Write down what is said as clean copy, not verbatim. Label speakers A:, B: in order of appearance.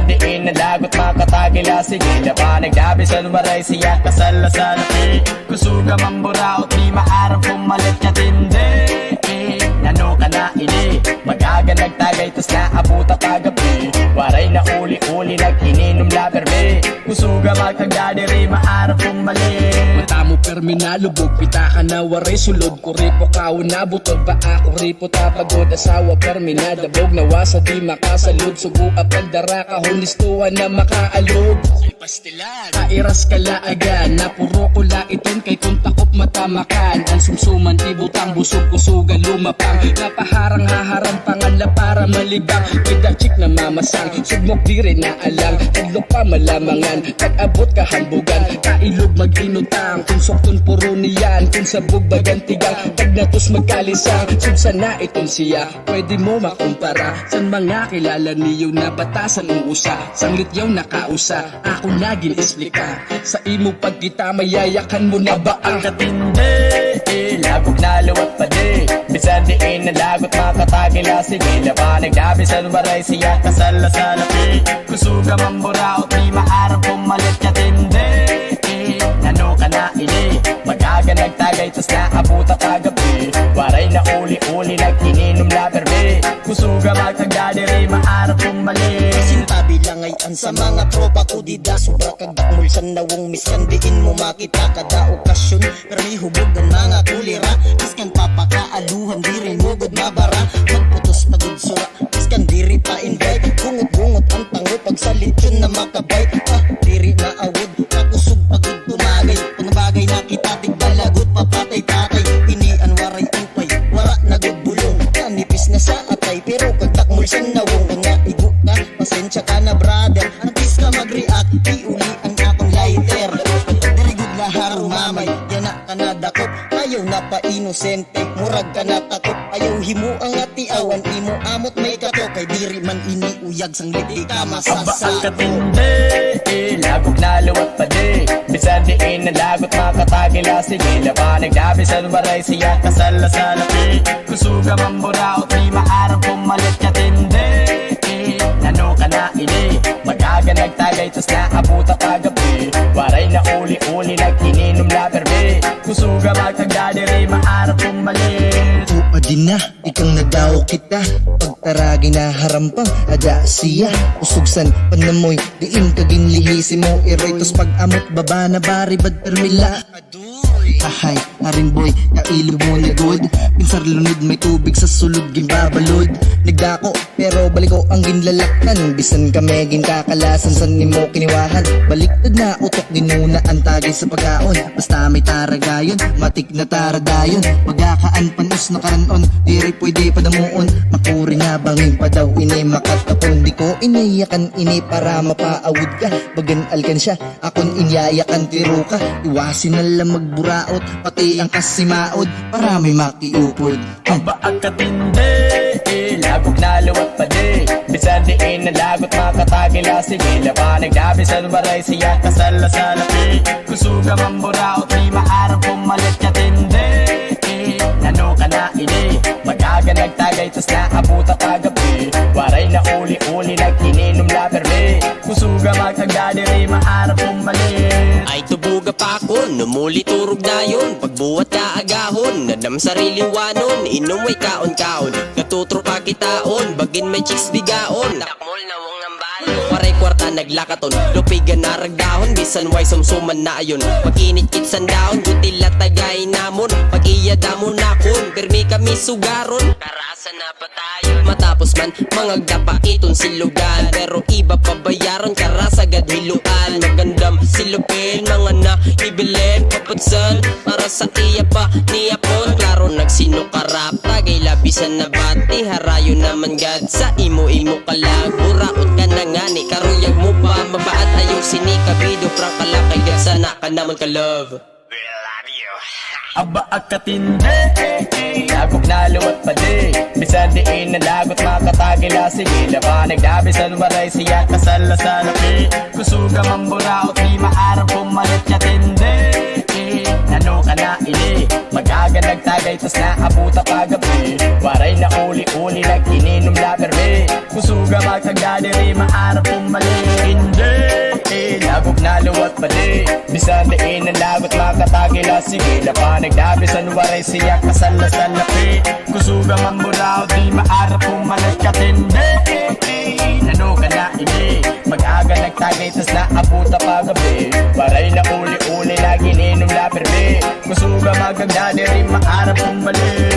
A: Bisan diin na lagot makatagila. Sige na pa nagdabisan waray siya kasala sa laki. Kusuga mamburaot di maarang pumalit ka tindi. Nano ka na ini magaga nagtagay tas naabuta kagabi. Waray na uli-uli nag-ininom laberbe. Kusuga magkagdadiri maarang pumalit.
B: Mata mo permina lubog pita ka na waray sulod. Kuripo kao na butod ba ako ripo tapagod. Asawa permina dabog nawasa di makasalud. Sugo apal dara ka hunistuan na makaalog. Pastilan kairas kalaagan na puro kula iton kay kung takop matamakan. Ang sumsuman ibutang busog kusuga lumapang. Napaharang haharang pangala para malibang. With the chick na mamasang sugmok di rin na alang. Tadlok pa malamangan pag-abot kahambugan. Kailog mag-inutang kung sokton puro niyan. Kung sabog bagantigang tagnatos magkalisang. Subsa na iton siya pwede mo makumpara. San mga kilala niyo na batasan ang usa. Sanglit yaw nakausa ako naging islika. Sa imo pagkita mayayakan mo na ba ang
A: katindi? Lagok na luwat pa di. Bisan diin na lagot makatagila. Sige na pa nagdabisan waray siya kasala sa laki. Kusuga mamburaot di maarang pumalit katindi. Nano ka na ini magaga nagtagay tas naabuta kagabi. Waray na uli-uli nag-ininom laberbe. Kusuga magkagdadiri maarang pumalit.
C: Sintabi lang ay an sa mga tropa ko dida. Sobra kagdakmul sa nawong miskan diin mo makita kada okasyon. Pero may hubog ng mga kulira. Iskan papakaaluhan diri mugod mabara. Magputos pagod sura iskan diri pa invite. Bungot-bungot ang tango pagsalit yun na makabay. Diri maawod kakusog pagod tumagay. Panabagay na kita tigbalagot papatay-tatay. Inian waray upay wara nagudbulong. Kanipis na sa atay pero kagdakmul sa nawong. Nga igo ka pasensya ka na brother. Antis ka mag-react iuli ang akong lighter. Dirigod laharo mamay yana ka na dakop. Ayaw na pa inosente murag ka na takot. Ayaw himo ang atiawan imo amot may kato. Kay diri man ini uyag sang liti ka
A: Aba ang
C: masasako.
A: katindi, lagok na luwat pa di. Bisan diin na lagot makatagila. Sige na pa nagdabisan waray siya kasala sa laki. Kusuga mamburaot di maarang pumalit katindi. Nano ka na ini magaga nagtagay tas naabuta kagabi. Waray na uli-uli nag-ininom laberbe. Kusuga magkagdadiri maarang pumalit.
C: Din na, ikang nadaw kita. Pagtaragi na harampang ada siya. Usugsan panamoy, diin kaging lihisi mo. Iritos pag-amot baba na bari bad permila. Kahay, haring boy, kailog mo na good. Pinsar lunod may tubig sa sulod ginbabalod. Nagdako, pero baliko ang ginlalaktan. Bisan kami ginkakalasan sa nimo kiniwahan. Baliktad na utok ginuna ang tagay sa pagkaon. Basta may taragayon, matik na taradayon. Magakaan panos na karanon, diri pwede padamuon. Makuri na bangin pa daw ini makatapon. Di ko iniyakan ini para mapaawid ka. Bagan alkansya, akon inyayakan tiro ka. Iwasin na lang magburaot, pati ang kasimaod para may makiupod.
A: Aba ang katindi, lagok na luwat pa di. Bisan diin na lagot makatagila. Sige na pa nagdabisan waray siya kasala sa laki. Kusuga mamburaot di maarang pumalit katindi. Nano ka na ini magaga nagtagay tas naabuta kagabi. Waray na uli-uli nag-ininom laberbe. Kusuga magkagdadiri maarang pumalit.
D: Ay tubuga pa ako, numuli turog na yun. Pagbuhat ka agahon, nadam sariling wanon. Inom ay kaon-kaon, katutro pa kitaon. Bagin may chicks bigaon, takmol na wong ambalo. Waray kwarta naglakaton, lupigan na ragdahon. Bisan way sumsuman na ayon, pag-init kitsan daon. Gutila tagay namon, pag-iya damon nakon. Permi kami sugaron, karasa na patayon. Matapos man, mangagda pa iton silugan. Pero iba pa bayaron, karasa agad hiluan. Magandam silupin, mga na ibilin. Papatsan, para sa iya pa niyapon. Klaro nagsinukarap, tagay labisan na bati. Harayo naman gad sa imo-imo kalag. Uraot ka na nga ni, karuyag mo pa. Mabaat ayaw sinikabido, prang kalakay gad sana ka naman ka love.
A: Aba ang katindi, lagok na luwat pa di. Bisan diin na lagot makatagila. Sige na pa nagdabisan waray siya kasala sa laki. Kusuga mamburaot di maarang pumalit katindi. Nano ka na ini magaga nagtagay tas naabuta kagabi. Waray na uli-uli nag-ininom laberbe. Kusuga magkagdadiri maarang pumalit. naluwat pali Bisan diin ang lagot makatagila sige pa nagdabisan waray siya kasala sa lapi Kusuga mamburao di maarap pumalit katindi Nano ka na ini Mag-aga nagtagay tas naabuta pa gabi Waray na uli-uli lagi ninom la perbe Kusuga magagdadi rin maarap pumalit